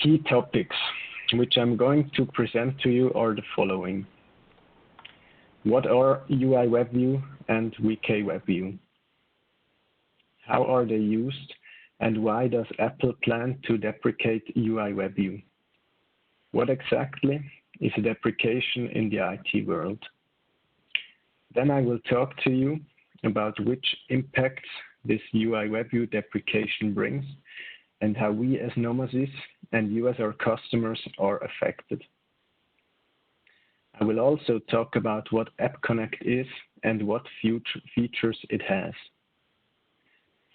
key topics which I'm going to present to you are the following. What are UIWebView and UIWebView? How are they used, and why does Apple plan to deprecate UIWebView? What exactly is a deprecation in the IT world? Then I will talk to you about which impacts this UIWebView deprecation brings and how we as Nomasis and you as our customers are affected. I will also talk about what App Connect is and what features it has.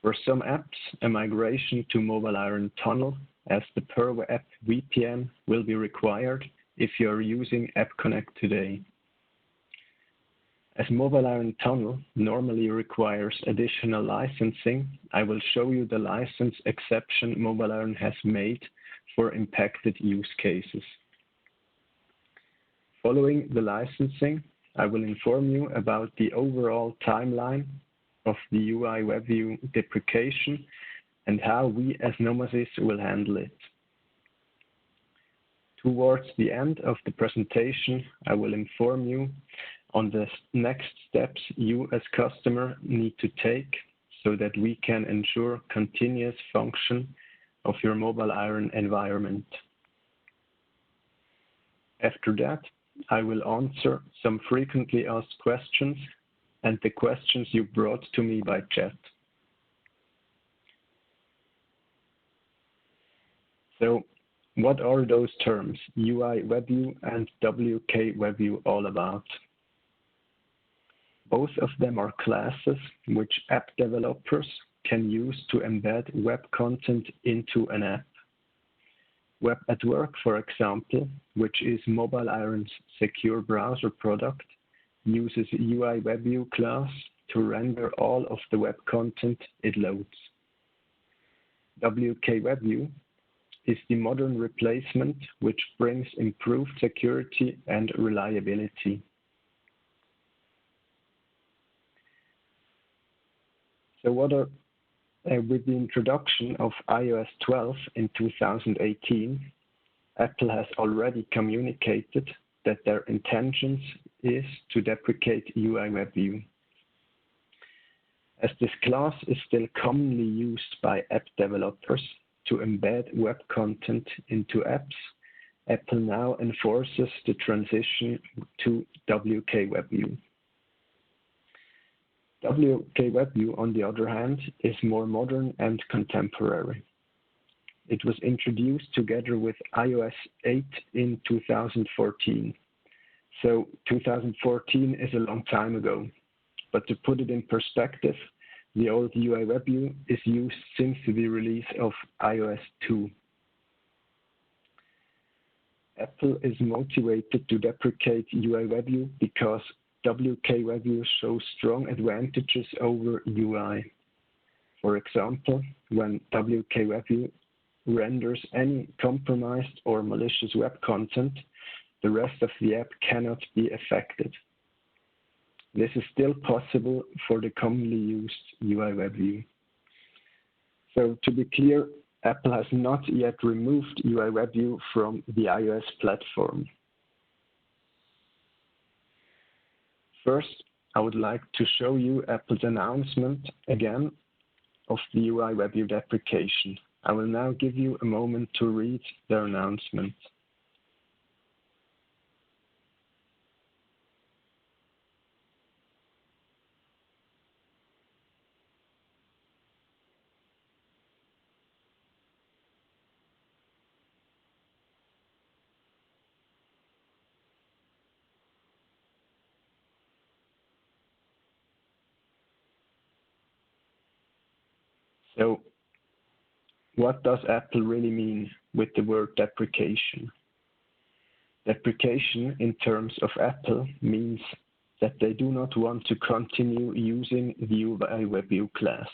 For some apps, a migration to Mobile Iron Tunnel as the per app VPN will be required if you are using App Connect today. As Mobile Iron Tunnel normally requires additional licensing, I will show you the license exception Mobile Iron has made for impacted use cases. Following the licensing, I will inform you about the overall timeline of the UIWebView deprecation and how we as Nomasis will handle it. Towards the end of the presentation, I will inform you on the next steps you as customer need to take so that we can ensure continuous function of your Mobile Iron environment. After that, I will answer some frequently asked questions and the questions you brought to me by chat. So, what are those terms, UIWebView and UIWebView, all about? Both of them are classes which app developers can use to embed web content into an app. Web at Work, for example, which is Mobile Iron's secure browser product, uses UIWebView class to render all of the web content it loads. UIWebView is the modern replacement which brings improved security and reliability. So with the introduction of iOS 12 in 2018, Apple has already communicated that their intentions is to deprecate UIWebView. As this class is still commonly used by app developers to embed web content into apps, Apple now enforces the transition to UIWebView. UIWebView, on the other hand, is more modern and contemporary. It was introduced together with iOS 8 in 2014. So 2014 is a long time ago. But to put it in perspective, the old UIWebView is used since the release of iOS 2. Apple is motivated to deprecate UIWebView because UIWebView shows strong advantages over UI. For example, when UIWebView renders any compromised or malicious web content, the rest of the app cannot be affected. This is still possible for the commonly used UIWebView. So to be clear, Apple has not yet removed UIWebView from the iOS platform. First, I would like to show you Apple's announcement again of the UIWebView deprecation. I will now give you a moment to read their announcement. So, what does Apple really mean with the word deprecation? Deprecation in terms of Apple means that they do not want to continue using the UIWebView class.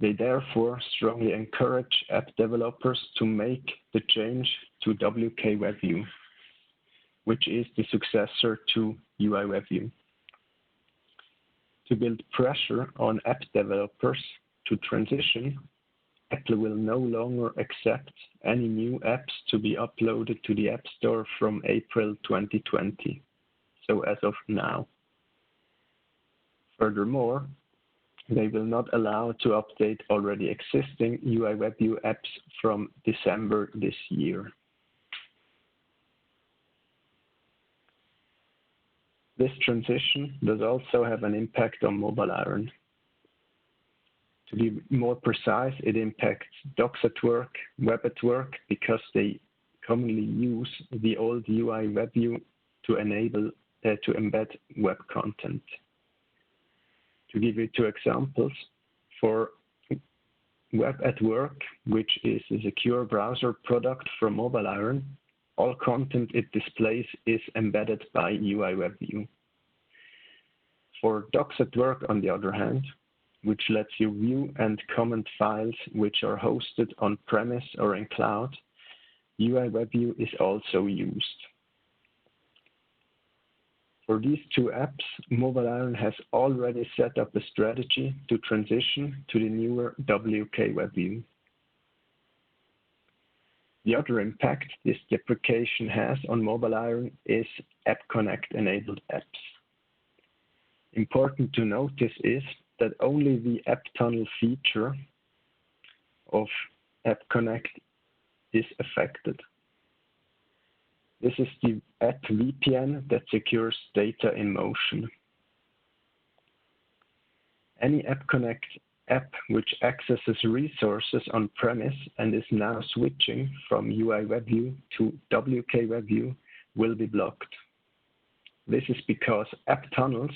They therefore strongly encourage app developers to make the change to UIWebView, which is the successor to UIWebView. To build pressure on app developers to transition, Apple will no longer accept any new apps to be uploaded to the App Store from April 2020, so as of now. Furthermore, they will not allow to update already existing UIWebView apps from December this year. This transition does also have an impact on MobileIron. To be more precise, it impacts Docs at Work, Web at Work, because they commonly use the old UIWebView to embed web content. To give you two examples, for Web at Work, which is a secure browser product from MobileIron, all content it displays is embedded by UIWebView. For Docs at Work, on the other hand, which lets you view and comment files which are hosted on-premise or in cloud, UIWebView is also used. For these two apps, MobileIron has already set up a strategy to transition to the newer WKWebView. The other impact this deprecation has on MobileIron is App Connect enabled apps. Important to notice is that only the app tunnel feature of App Connect is affected. This is the app VPN that secures data in motion. Any App Connect app which accesses resources on-premise and is now switching from UIWebView to WKWebView will be blocked. This is because app tunnels,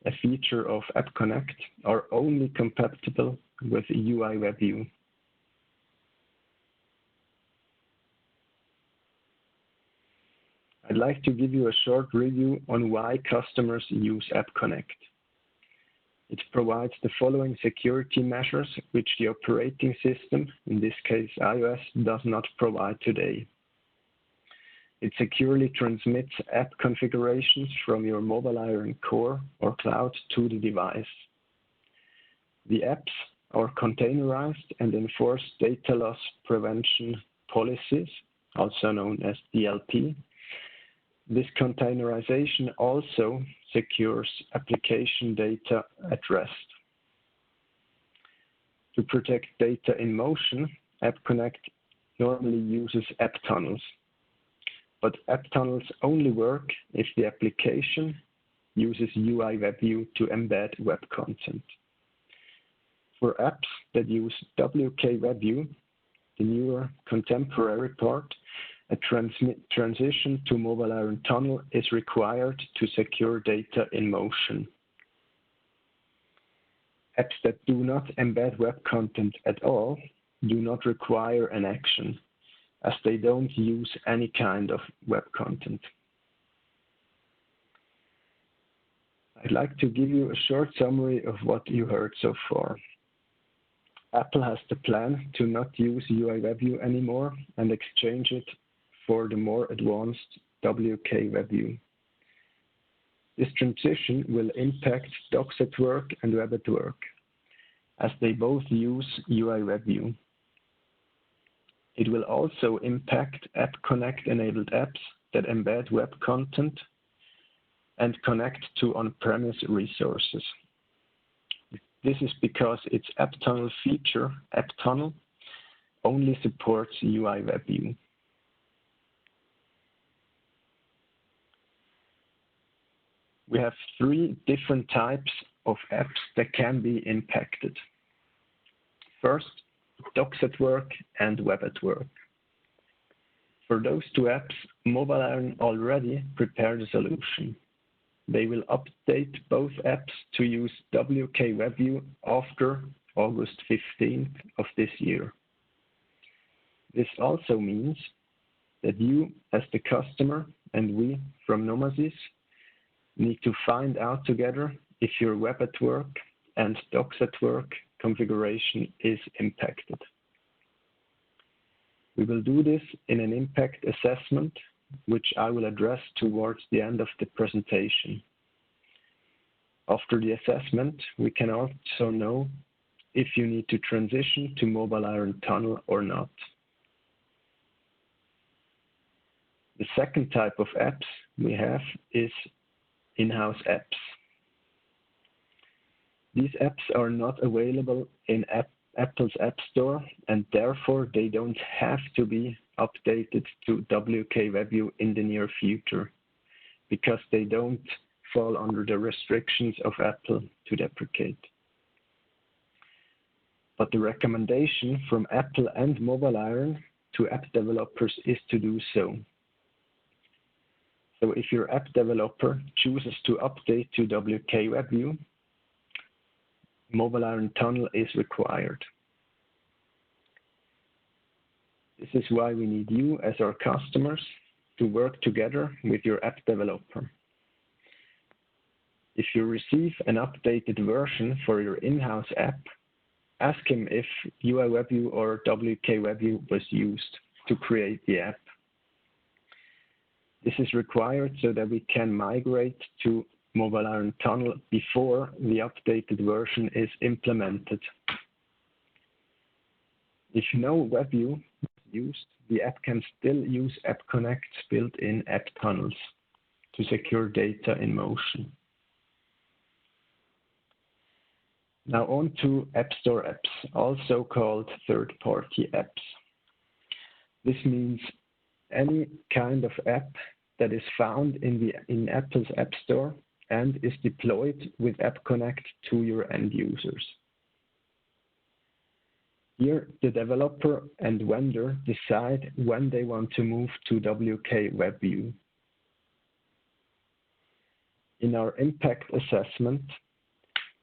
a feature of App Connect, are only compatible with UIWebView. I'd like to give you a short review on why customers use App Connect. It provides the following security measures which the operating system, in this case iOS, does not provide today. It securely transmits app configurations from your MobileIron core or cloud to the device. The apps are containerized and enforce data loss prevention policies, also known as DLP. This containerization also secures application data at rest. To protect data in motion, App Connect normally uses app tunnels. But app tunnels only work if the application uses UIWebView to embed web content. For apps that use WKWebView, the newer contemporary part, a transition to MobileIron tunnel is required to secure data in motion. Apps that do not embed web content at all do not require an action, as they don't use any kind of web content. I'd like to give you a short summary of what you heard so far. Apple has the plan to not use UIWebView anymore and exchange it for the more advanced WKWebView. This transition will impact Docs at Work and Web at Work, as they both use UIWebView. It will also impact App Connect enabled apps that embed web content and connect to on-premise resources. This is because its app tunnel feature, app tunnel, only supports UIWebView. We have three different types of apps that can be impacted. First, Docs at Work and Web at Work. For those two apps, MobileIron already prepared a solution. They will update both apps to use WKWebView after August 15th of this year. This also means that you, as the customer, and we from Nomasis, need to find out together if your Web at Work and Docs at Work configuration is impacted. We will do this in an impact assessment, which I will address towards the end of the presentation. After the assessment, we can also know if you need to transition to Mobile Iron Tunnel or not. The second type of apps we have is in-house apps. These apps are not available in Apple's App Store, and therefore they don't have to be updated to UIWebView in the near future, because they don't fall under the restrictions of Apple to deprecate. But the recommendation from Apple and Mobile Iron to app developers is to do so. So if your app developer chooses to update to UIWebView, Mobile Iron Tunnel is required. This is why we need you as our customers to work together with your app developer. If you receive an updated version for your in-house app, ask him if UIWebView or UIWebView was used to create the app. This is required so that we can migrate to Mobile Iron Tunnel before the updated version is implemented. If no WebView is used, the app can still use App Connect's built-in app tunnels to secure data in motion. Now on to App Store apps, also called third-party apps. This means any kind of app that is found in Apple's App Store and is deployed with App Connect to your end users. Here, the developer and vendor decide when they want to move to UIWebView. In our impact assessment,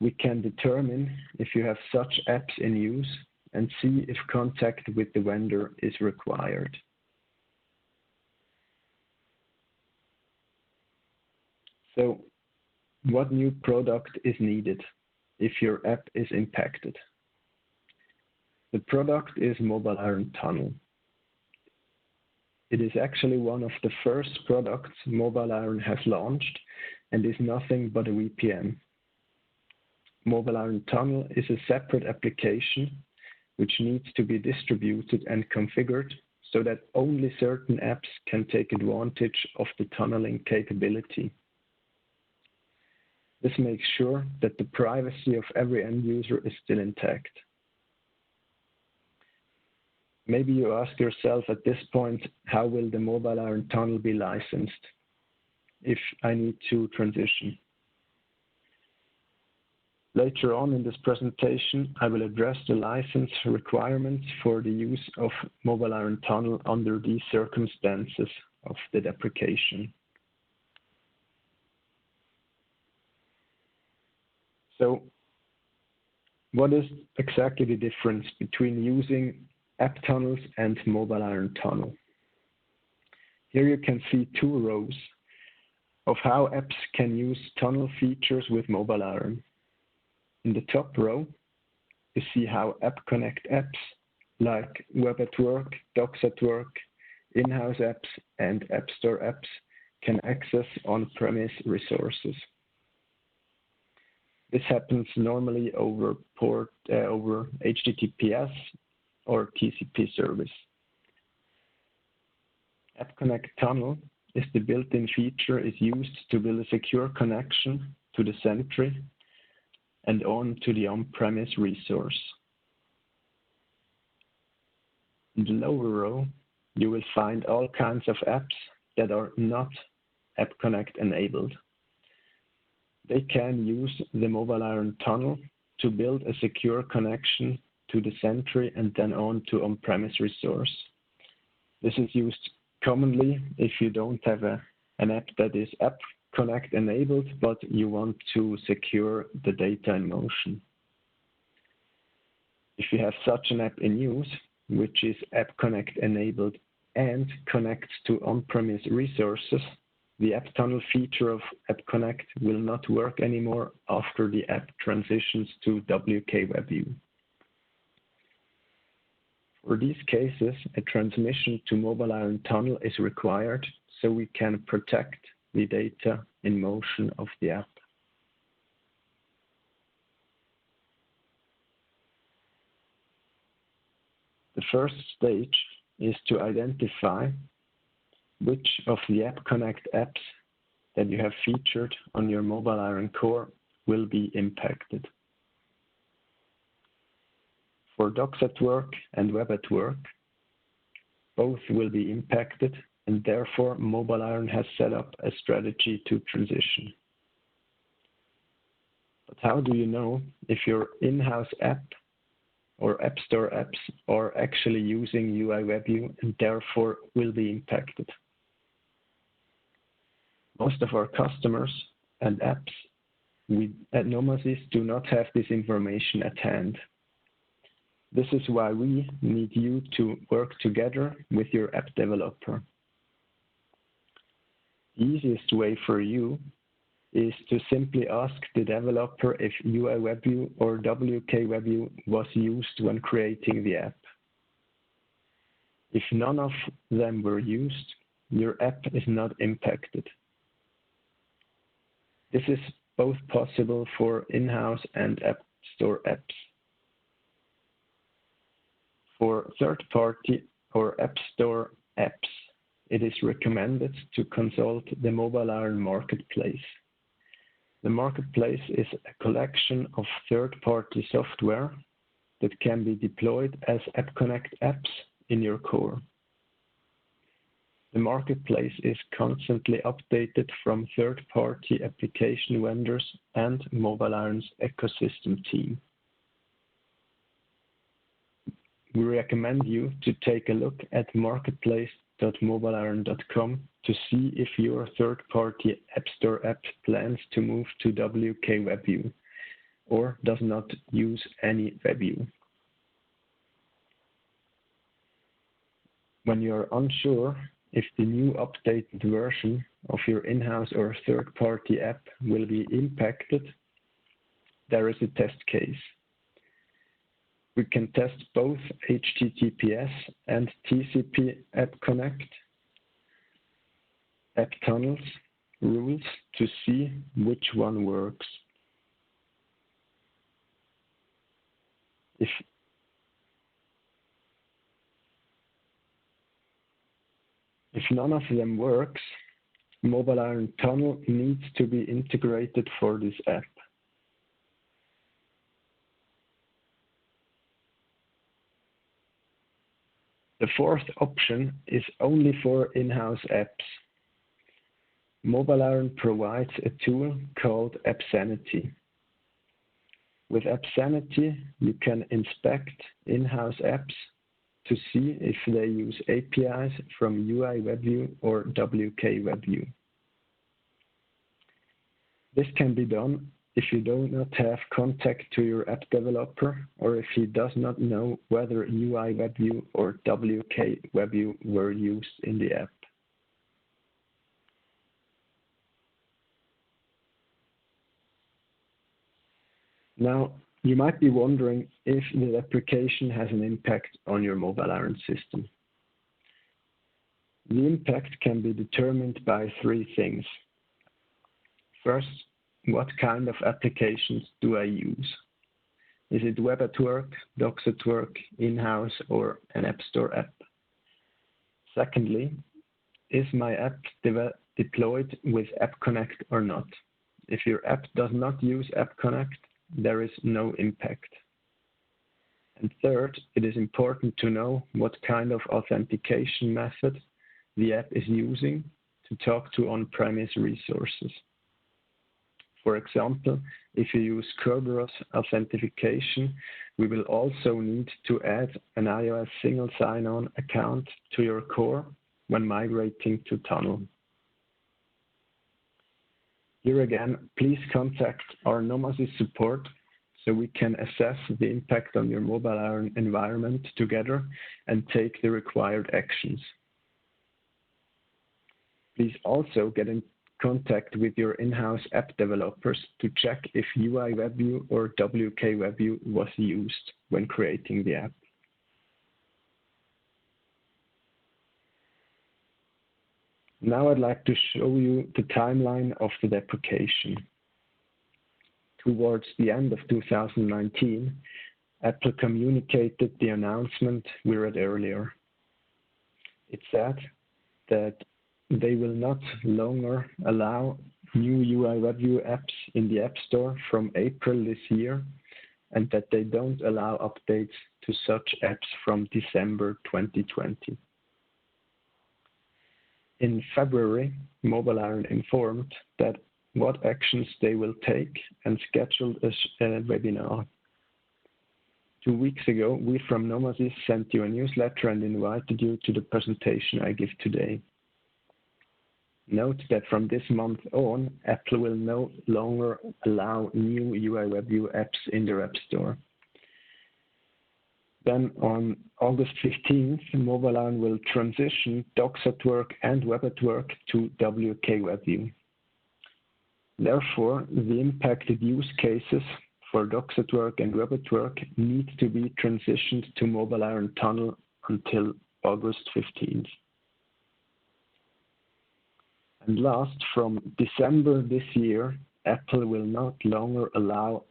we can determine if you have such apps in use and see if contact with the vendor is required. So, what new product is needed if your app is impacted? The product is Mobile Iron Tunnel. It is actually one of the first products Mobile Iron has launched and is nothing but a VPN. Mobile Iron Tunnel is a separate application which needs to be distributed and configured so that only certain apps can take advantage of the tunneling capability. This makes sure that the privacy of every end user is still intact. Maybe you ask yourself at this point, how will the Mobile Iron Tunnel be licensed if I need to transition? Later on in this presentation, I will address the license requirements for the use of Mobile Iron Tunnel under these circumstances of the deprecation. So, what is exactly the difference between using app tunnels and Mobile Iron Tunnel? Here you can see two rows of how apps can use tunnel features with Mobile Iron. In the top row, you see how App Connect apps like Web at Work, Docs at Work, in-house apps, and App Store apps can access on-premise resources. This happens normally over HTTPS or TCP service. App Connect Tunnel is the built-in feature is used to build a secure connection to the Sentry and on to the on-premise resource. In the lower row, you will find all kinds of apps that are not App Connect enabled. They can use the Mobile Iron Tunnel to build a secure connection to the Sentry and then on to on-premise resource. This is used commonly if you don't have an app that is App Connect enabled, but you want to secure the data in motion. If you have such an app in use, which is App Connect enabled and connects to on-premise resources, the App Tunnel feature of App Connect will not work anymore after the app transitions to UIWebView. For these cases, a transmission to Mobile Iron Tunnel is required so we can protect the data in motion of the app. first stage is to identify which of the App Connect apps that you have featured on your Mobile Iron core will be impacted. For Docs at Work and Web at Work, both will be impacted, and therefore Mobile Iron has set up a strategy to transition. But how do you know if your in-house app or App Store apps are actually using UIWebView and therefore will be impacted? Most of our customers and apps at Nomasis do not have this information at hand. This is why we need you to work together with your app developer. The easiest way for you is to simply ask the developer if UIWebView or WKWebView was used when creating the app. If none of them were used, your app is not impacted. This is both possible for in-house and App Store apps. For third-party or App Store apps, it is recommended to consult the Mobile Iron Marketplace. The Marketplace is a collection of third-party software that can be deployed as App Connect apps in your core. The Marketplace is constantly updated from third-party application vendors and Mobile Iron's ecosystem team. We recommend you to take a look at marketplace.mobileiron.com to see if your third-party App Store app plans to move to WKWebView or does not use any WebView. When you are unsure if the new updated version of your in-house or third-party app will be impacted, there is a test case. We can test both HTTPS and TCP App Connect app tunnels rules to see which one works. If none of them works, Mobile Iron Tunnel needs to be integrated for this app. The fourth option is only for in-house apps. Mobile Iron provides a tool called AppSanity. With AppSanity, you can inspect in-house apps to see if they use APIs from UIWebView or WKWebView. This can be done if you do not have contact to your app developer or if he does not know whether UIWebView or WKWebView were used in the app. Now, you might be wondering if the application has an impact on your Mobile Iron system. The impact can be determined by three things. First, what kind of applications do I use? Is it Web at Work, Docs at Work, in-house, or an App Store app? Secondly, is my app deployed with App Connect or not? If your app does not use App Connect, there is no impact. And third, it is important to know what kind of authentication method the app is using to talk to on-premise resources. For example, if you use Kerberos authentication, we will also need to add an iOS single sign-on account to your core when migrating to Tunnel. Here again, please contact our Nomasis support so we can assess the impact on your Mobile Iron environment together and take the required actions. Please also get in contact with your in-house app developers to check if UIWebView or WKWebView was used when creating the app. Now I'd like to show you the timeline of the deprecation. Towards the end of 2019, Apple communicated the announcement we read earlier. It said that they will not longer allow new UIWebView apps in the App Store from April this year, and that they don't allow updates to such apps from December 2020. In February, Mobile Iron informed that what actions they will take and scheduled a webinar. 2 weeks ago, we from Nomasis sent you a newsletter and invited you to the presentation I give today. Note that from this month on, Apple will no longer allow new UIWebView apps in their App Store. Then on August 15th, Mobile Iron will transition Docs@Work and Web@Work to UIWebView. Therefore, the impacted use cases for Docs@Work and Web@Work need to be transitioned to Mobile Iron Tunnel until August 15th. And last, from December this year, Apple will not longer allow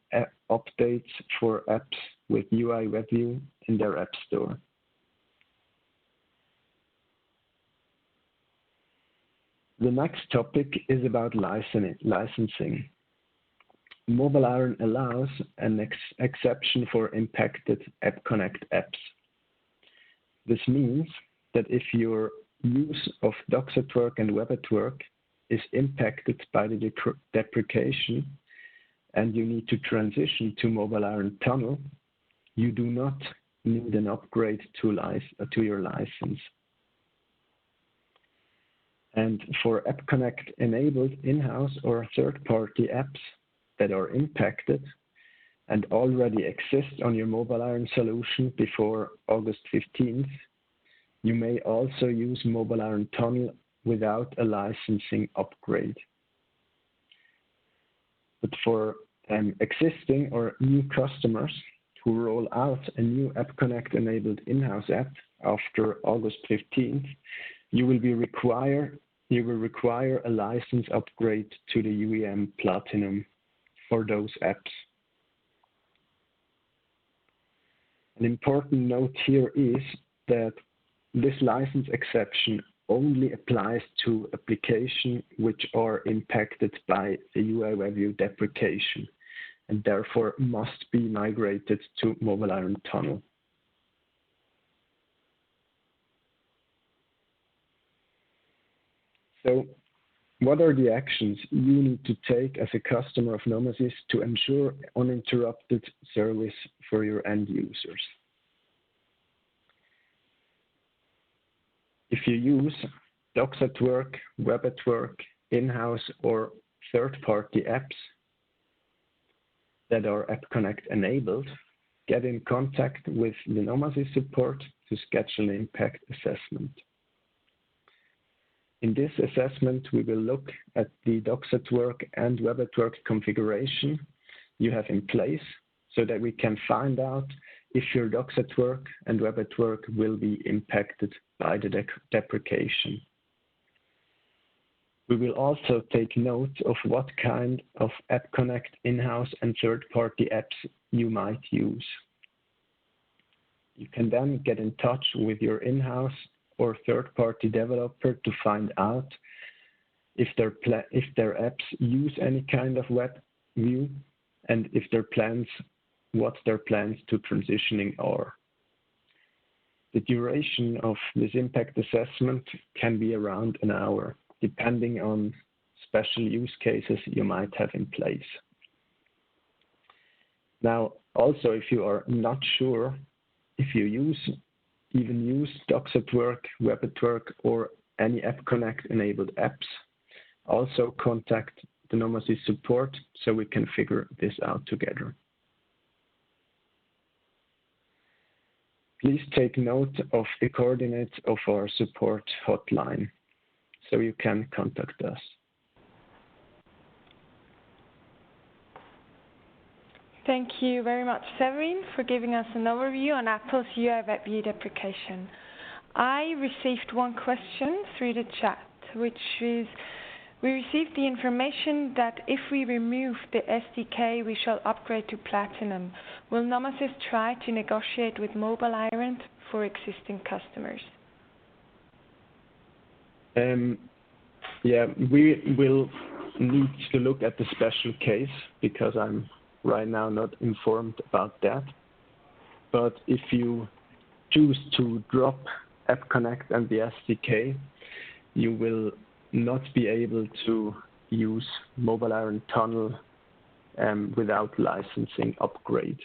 updates for apps with UIWebView in their App Store. The next topic is about licensing. Mobile Iron allows an exception for impacted App Connect apps. This means that if your use of Docs@Work and Web@Work is impacted by the deprecation and you need to transition to Mobile Iron Tunnel, you do not need an upgrade to your license. And for App Connect enabled in-house or third-party apps that are impacted and already exist on your Mobile Iron solution before August 15th, you may also use Mobile Iron Tunnel without a licensing upgrade. But for existing or new customers who roll out a new App Connect enabled in-house app after August 15th, you will require a license upgrade to the UEM Platinum for those apps. An important note here is that this license exception only applies to applications which are impacted by the UIWebView deprecation and therefore must be migrated to Mobile Iron Tunnel. So, what are the actions you need to take as a customer of Nomasis to ensure uninterrupted service for your end users? If you use Docs@Work, Web@Work, in-house or third-party apps that are App Connect enabled, get in contact with the Nomasis support to schedule an impact assessment. In this assessment, we will look at the Docs@Work and Web@Work configuration you have in place so that we can find out if your Docs@Work and Web@Work will be impacted by the deprecation. We will also take note of what kind of App Connect in-house and third-party apps you might use. You can then get in touch with your in-house or third-party developer to find out if their apps use any kind of web view and if what their plans to transitioning are. The duration of this impact assessment can be around an hour, depending on special use cases you might have in place. Now, also, if you are not sure if you even use Docs@Work, Web@Work, or any App Connect enabled apps, also contact the Nomasis support so we can figure this out together. Please take note of the coordinates of our support hotline so you can contact us. Thank you very much, Severin, for giving us an overview on Apple's UIWebView deprecation. I received one question through the chat, which We received the information that if we remove the SDK, we shall upgrade to Platinum. Will Nomasis try to negotiate with Mobile Island for existing customers? Yeah, we will need to look at the special case because I'm right now not informed about that. But if you choose to drop App Connect and the SDK, you will not be able to use Mobile Iron Tunnel without licensing upgrade.